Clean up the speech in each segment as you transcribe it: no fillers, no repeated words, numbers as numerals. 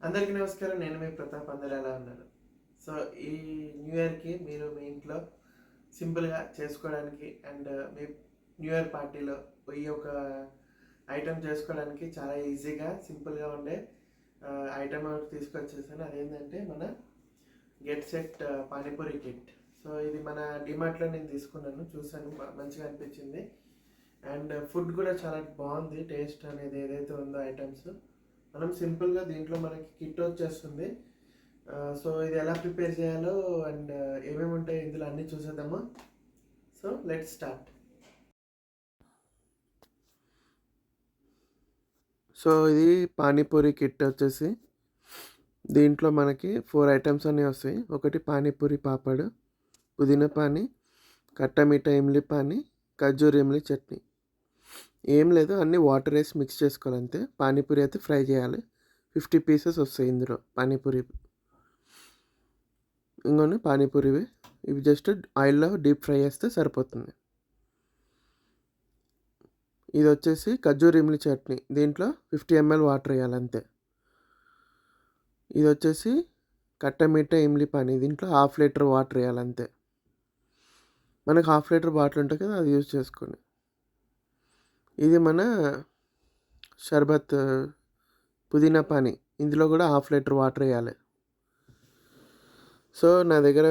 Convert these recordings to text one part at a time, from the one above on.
అందరికీ నమస్కారం. నేను మీ ప్రతాప్. అందరూ ఎలా ఉన్నారు? సో, ఈ న్యూ ఇయర్‌కి మీరు మీ ఇంట్లో సింపుల్‌గా చేసుకోవడానికి అండ్ మీ న్యూ ఇయర్ పార్టీలో ఈ యొక్క ఐటెమ్ చేసుకోవడానికి చాలా ఈజీగా, సింపుల్‌గా ఉండే ఐటెమ్ ఒకటి తీసుకొచ్చేసాను. అదేంటంటే మన get set panipuri kit. So, ఇది మన డీమార్ట్‌లో నేను తీసుకున్నాను. చూసాను, మంచిగా అనిపించింది. అండ్ ఫుడ్ కూడా చాలా బాగుంది. టేస్ట్ అనేది ఏదైతే ఉందో ఐటమ్స్ మనం సింపుల్గా దీంట్లో మనకి కిట్ వచ్చేస్తుంది. సో ఇది ఎలా ప్రిపేర్ చేయాలో అండ్ ఏమేమి ఉంటాయి ఇందులో అన్నీ చూసేద్దామా. So let's start. సో ఇది పానీపూరి కిట్ వచ్చేసి దీంట్లో మనకి 4 ఐటమ్స్ అన్నీ వస్తాయి. ఒకటి పానీపూరి పాపడ్, పుదీనా పానీ, కట్ట మీఠా ఇమ్లీ పానీ, ఖర్జూర్ ఇమ్లీ చట్నీ. ఏం లేదు, అన్నీ వాటర్ వేసి మిక్స్ చేసుకోవాలి అంతే. పానీపూరి అయితే ఫ్రై చేయాలి. 50 పీసెస్ వస్తాయి ఇందులో పానీపూరి. ఇంకొన్ని పానీపూరివి, ఇవి జస్ట్ ఆయిల్లో డీప్ ఫ్రై చేస్తే సరిపోతుంది. ఇది వచ్చేసి ఖర్జూర్ ఇమ్లీ చట్నీ. దీంట్లో 50 ml వాటర్ వేయాలి అంతే. ఇది వచ్చేసి కట్ట మీఠా ఇమ్లీ పానీ. దీంట్లో 1/2 లీటర్ వాటర్ వేయాలి అంతే. మనకు 1/2 లీటర్ బాటిల్ ఉంటుంది కదా, అది యూజ్ చేసుకోండి. ఇది మన షర్బత్ పుదీనా పానీ. ఇందులో కూడా 1/2 లీటర్ వాటర్ వేయాలి. సో నా దగ్గర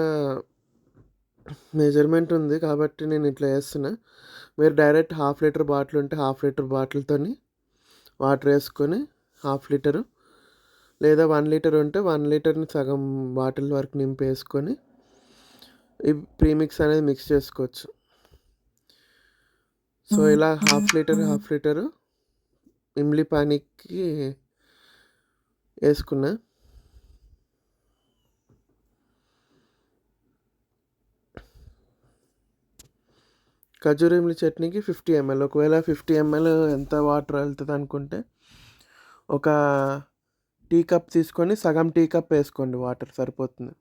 మెజర్మెంట్ ఉంది కాబట్టి నేను ఇట్లా వేస్తున్నా. మీరు డైరెక్ట్ 1/2 లీటర్ బాటిల్ ఉంటే 1/2 లీటర్ బాటిల్తో వాటర్ వేసుకొని 1/2 లీటరు, లేదా 1 లీటర్ ఉంటే 1 లీటర్ని సగం బాటిల్ వరకు నింపి వేసుకొని ఈ ప్రీమిక్స్ అనేది మిక్స్ చేసుకోవచ్చు. సో ఇలా 1/2 లీటరు ఇమ్లీ పానీకి వేసుకున్నా. ఖర్జూర ఇమ్లీ చట్నీకి 50 ml. ఒకవేళ 50 ml ఎంత వాటర్ వెళ్తుంది అనుకుంటే ఒక టీ కప్ తీసుకొని సగం టీ కప్ వేసుకోండి, వాటర్ సరిపోతుంది.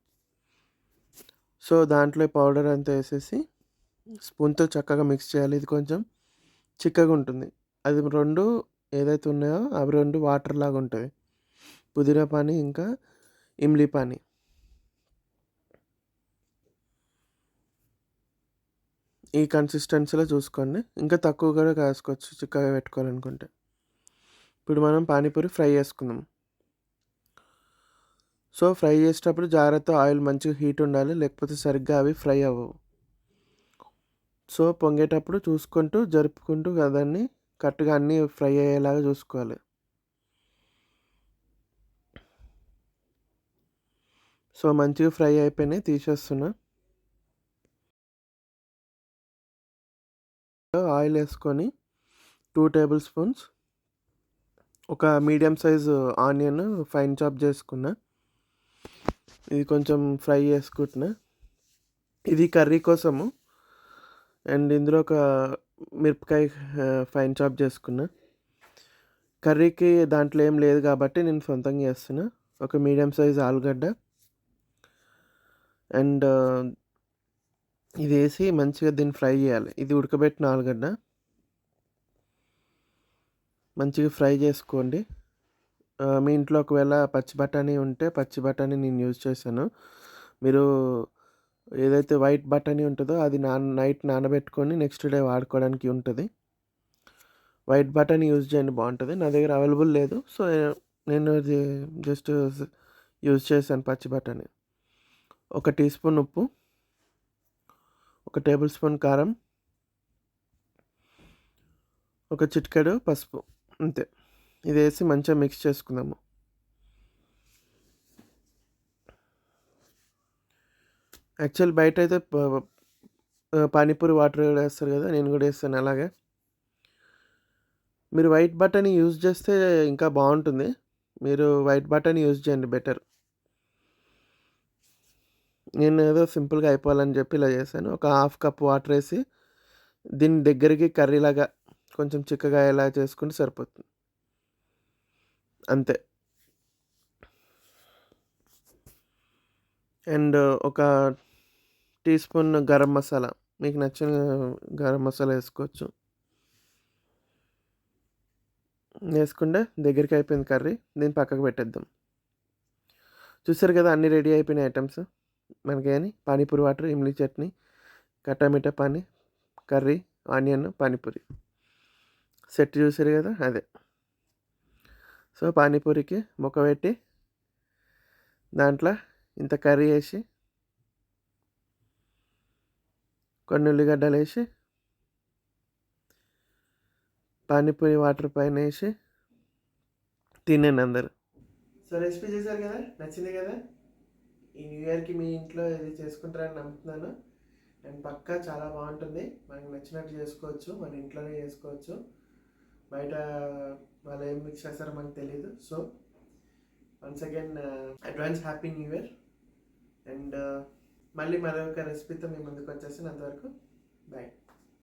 సో దాంట్లో పౌడర్ అంతా వేసేసి స్పూన్తో చక్కగా మిక్స్ చేయాలి. ఇది కొంచెం చిక్కగా ఉంటుంది. అది రెండు ఏదైతే ఉన్నాయో అవి రెండు వాటర్ లాగా ఉంటుంది. పుదీనా పానీ ఇంకా ఇమ్లీ పానీ. ఈ కన్సిస్టెన్సీలో చూసుకోండి. ఇంకా తక్కువ కూడా కాసుకోవచ్చు చిక్కగా పెట్టుకోవాలనుకుంటే. ఇప్పుడు మనం పానీపూరి ఫ్రై చేసుకుందాం. సో ఫ్రై చేసేటప్పుడు జాగ్రత్త, ఆయిల్ మంచిగా హీట్ ఉండాలి, లేకపోతే సరిగ్గా అవి ఫ్రై అవ్వవు. సో పొంగేటప్పుడు చూసుకుంటూ జరుపుకుంటూ దాన్ని కరెక్ట్గా అన్నీ ఫ్రై అయ్యేలాగా చూసుకోవాలి. సో మంచిగా ఫ్రై అయిపోయినాయి, తీసేస్తున్నా. ఆయిల్ వేసుకొని 2 టేబుల్ స్పూన్స్ ఒక medium size onion fine chop చేసుకున్నా. ఇది కొంచెం ఫ్రై చేసుకుంటున్నా. ఇది కర్రీ కోసము. అండ్ ఇందులో ఒక మిరపకాయ ఫైన్ చాప్ చేసుకున్నా. కర్రీకి దాంట్లో ఏం లేదు కాబట్టి నేను సొంతంగా చేస్తున్నా. ఒక మీడియం సైజ్ ఆలుగడ్డ అండ్ ఇది వేసి మంచిగా దీన్ని ఫ్రై చేయాలి. ఇది ఉడకబెట్టిన ఆలుగడ్డ. మంచిగా ఫ్రై చేసుకోండి. మీ ఇంట్లో ఒకవేళ పచ్చి బఠానీ ఉంటే పచ్చి బఠానీ నేను యూజ్ చేశాను. మీరు ఏదైతే వైట్ బఠానీ ఉంటుందో అది నైట్ నానబెట్టుకొని నెక్స్ట్ డే వాడుకోవడానికి ఉంటుంది. వైట్ బఠానీ యూజ్ చేయండి, బాగుంటుంది. నా దగ్గర అవైలబుల్ లేదు, సో నేను ఇది జస్ట్ యూజ్ చేశాను పచ్చి బఠానీ. 1 టీ స్పూన్ ఉప్పు, 1 టేబుల్ స్పూన్ కారం, 1 చిటికెడు పసుపు, అంతే. ఇది వేసి మంచిగా మిక్స్ చేసుకుందాము. యాక్చువల్ బయట అయితే పానీపూరి వాటర్ కూడా వేస్తారు కదా, నేను కూడా వేస్తాను అలాగే. మీరు వైట్ బటన్ యూజ్ చేస్తే ఇంకా బాగుంటుంది. మీరు వైట్ బటన్ యూజ్ చేయండి, బెటర్. నేను ఏదో సింపుల్గా అయిపోవాలని చెప్పి ఇలా చేశాను. ఒక 1/2 కప్ వాటర్ వేసి దీని దగ్గరికి కర్రీలాగా కొంచెం చిక్కగా ఎలా చేసుకుంటే సరిపోతుంది, అంతే. అండ్ ఒక టీ స్పూన్ గరం మసాలా, మీకు నచ్చిన గరం మసాలా వేసుకోవచ్చు. వేసుకుంటే దగ్గరికి అయిపోయింది కర్రీ. దీన్ని పక్కకు పెట్టేద్దాం. చూసారు కదా, అన్నీ రెడీ అయిపోయినాయి ఐటమ్స్ మనకి. కానీ పానీపూరి వాటర్, ఇమ్లీ చట్నీ, కట్టా మీఠా పానీ, కర్రీ, ఆనియన్, పానీపూరి సెట్ చూసారు కదా, అదే. సో పానీపూరికి ముక్క పెట్టి దాంట్లో ఇంత కర్రీ వేసి కొన్ని ఉల్లిగడ్డలు వేసి పానీపూరి వాటర్ పైన వేసి తినండి అందరు. సో రెసిపీ చేశారు కదా, నచ్చింది కదా. ఈ న్యూ ఇయర్కి మీ ఇంట్లో ఇది చేసుకుంటారని నమ్ముతున్నాను. అండ్ పక్కా చాలా బాగుంటుంది. మనకి నచ్చినట్టు చేసుకోవచ్చు, మన ఇంట్లోనే చేసుకోవచ్చు. బయట వాళ్ళు ఏం మిక్స్ చేస్తారో మనకు తెలియదు. So once again advance happy new year. And మళ్ళీ మరొక రెసిపీతో మీ ముందుకు వచ్చేసి అంతవరకు బాయ్.